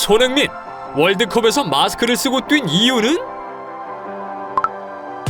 손흥민 월드컵에서 마스크를 쓰고 뛴 이유는?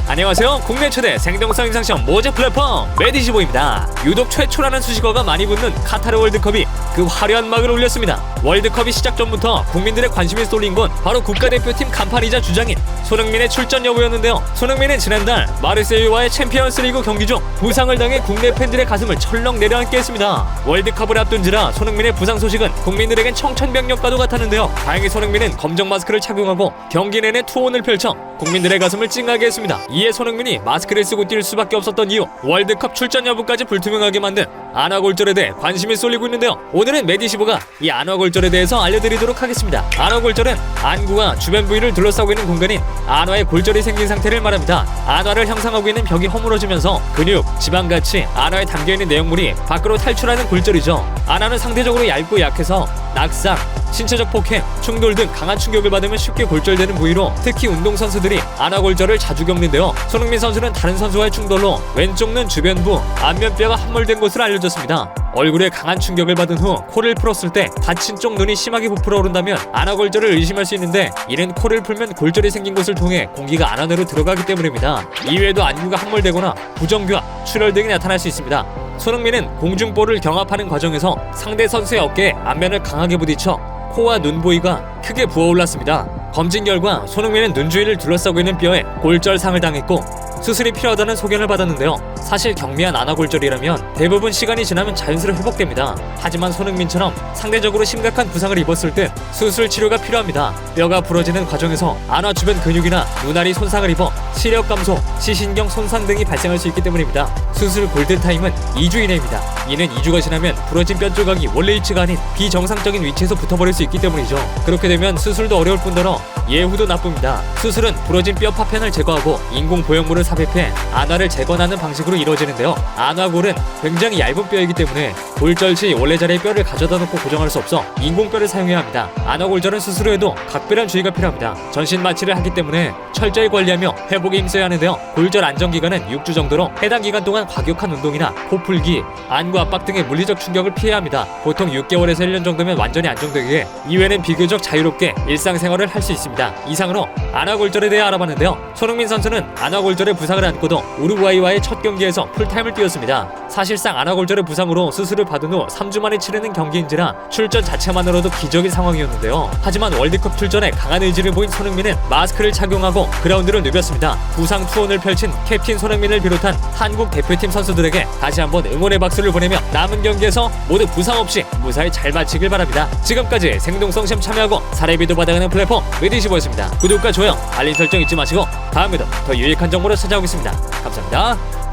안녕하세요. 국내 최대 생동성 인상시험 모제 플랫폼 메디시보입니다. 유독 최초라는 수식어가 많이 붙는 카타르 월드컵이 그 화려한 막을 올렸습니다. 월드컵이 시작 전부터 국민들의 관심이 쏠린 건 바로 국가대표팀 간판이자 주장인 손흥민의 출전 여부였는데요. 손흥민은 지난달 마르세유와의 챔피언스리그 경기 중 부상을 당해 국내 팬들의 가슴을 철렁 내려앉게 했습니다. 월드컵을 앞둔지라 손흥민의 부상 소식은 국민들에겐 청천벽력과도 같았는데요. 다행히 손흥민은 검정 마스크를 착용하고 경기 내내 투혼을 펼쳐 국민들의 가슴을 찡하게 했습니다. 이에 손흥민이 마스크를 쓰고 뛸 수밖에 없었던 이유, 월드컵 출전 여부까지 불투명하게 만든 안화골절에 대해 관심이 쏠리고 있는데요. 오늘은 메디시보가 이 안화골절에 대해서 알려드리도록 하겠습니다. 안화골절은 안구와 주변 부위를 둘러싸고 있는 공간인 안화에 골절이 생긴 상태를 말합니다. 안화를 형성하고 있는 벽이 허물어지면서 근육, 지방같이 안화에 담겨있는 내용물이 밖으로 탈출하는 골절이죠. 안화는 상대적으로 얇고 약해서 낙상, 신체적 폭행, 충돌 등 강한 충격을 받으면 쉽게 골절되는 부위로 특히 운동선수들이 안화골절을 자주 겪는데요. 손흥민 선수는 다른 선수와의 충돌로 왼쪽 눈 주변부, 안면뼈가 함몰된 것으로 알려졌습니다. 얼굴에 강한 충격을 받은 후 코를 풀었을 때 다친 쪽 눈이 심하게 부풀어 오른다면 안화골절을 의심할 수 있는데, 이는 코를 풀면 골절이 생긴 것을 통해 공기가 안화 내로 들어가기 때문입니다. 이외에도 안구가 함몰되거나 부정교합, 출혈 등이 나타날 수 있습니다. 손흥민은 공중볼을 경합하는 과정에서 상대 선수의 어깨에 앞면을 강하게 부딪혀 코와 눈 부위가 크게 부어올랐습니다. 검진 결과 손흥민은 눈 주위를 둘러싸고 있는 뼈에 골절상을 당했고 수술이 필요하다는 소견을 받았는데요. 사실 경미한 안화골절이라면 대부분 시간이 지나면 자연스레 회복됩니다. 하지만 손흥민처럼 상대적으로 심각한 부상을 입었을 땐 수술 치료가 필요합니다. 뼈가 부러지는 과정에서 안화 주변 근육이나 눈알이 손상을 입어 시력 감소, 시신경 손상 등이 발생할 수 있기 때문입니다. 수술 골든타임은 2주 이내입니다. 이는 2주가 지나면 부러진 뼈 조각이 원래 위치가 아닌 비정상적인 위치에서 붙어버릴 수 있기 때문이죠. 그렇게 되면 수술도 어려울 뿐더러 예후도 나쁩니다. 수술은 부러진 뼈 파편을 제거하고 인공 보형물을 삽입해 안화를 재건하는 방식으로 이루어지는데요. 안화골은 굉장히 얇은 뼈이기 때문에 골절 시 원래 자리에 뼈를 가져다 놓고 고정할 수 없어 인공뼈를 사용해야 합니다. 안화골절은 수술 후에도 각별한 주의가 필요합니다. 전신 마취를 하기 때문에 철저히 관리하며 회복에 힘써야 하는데요. 골절 안정 기간은 6주 정도로 해당 기간 동안 과격한 운동이나 코 풀기, 안구 압박 등의 물리적 충격을 피해야 합니다. 보통 6개월에서 1년 정도면 완전히 안정되기에 이외에는 비교적 자유롭게 일상생활을 할 수 있습니다. 이상으로 안화골절에 대해 알아봤는데요. 손흥민 선수는 안화골절의 부상을 안고도 우루과이와의 첫 경기에서 풀타임을 뛰었습니다. 사실상 안화골절의 부상으로 수술을 받은 후 3주 만에 치르는 경기인지라 출전 자체만으로도 기적인 상황이었는데요. 하지만 월드컵 출전에 강한 의지를 보인 손흥민은 마스크를 착용하고 그라운드를 누볐습니다. 부상 투혼을 펼친 캡틴 손흥민을 비롯한 한국 대표팀 선수들에게 다시 한번 응원의 박수를 보내며 남은 경기에서 모두 부상 없이 무사히 잘 마치길 바랍니다. 지금까지 생동성 시험 참여하고 사례비도 받아가는 플랫폼 메디시보였습니다. 구독과 좋아요, 알림 설정 잊지 마시고 다음에도 더 유익한 정보로 찾아오겠습니다. 감사합니다.